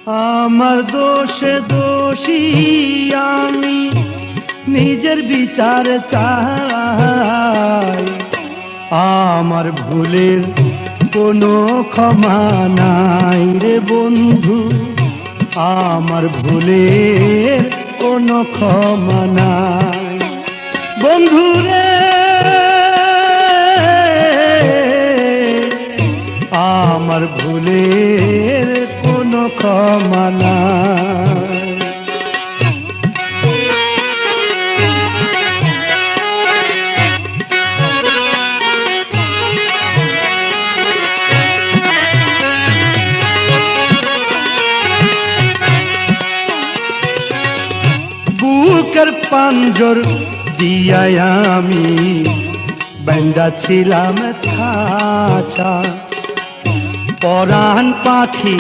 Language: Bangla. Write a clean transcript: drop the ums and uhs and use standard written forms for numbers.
আমার দোষে দোষী আমি নিজের বিচার চাই, আমার ভুলের কোনো ক্ষমা নাই রে বন্ধু, আমার ভুলের কোনো ক্ষমা নাই বন্ধু রে। আমার ভুলের কোনো ক্ষমা নাই। বুকের পাঞ্জর দিয়াই আমি বান্দা ছিলাম খাঁচা, পরাণ পাখি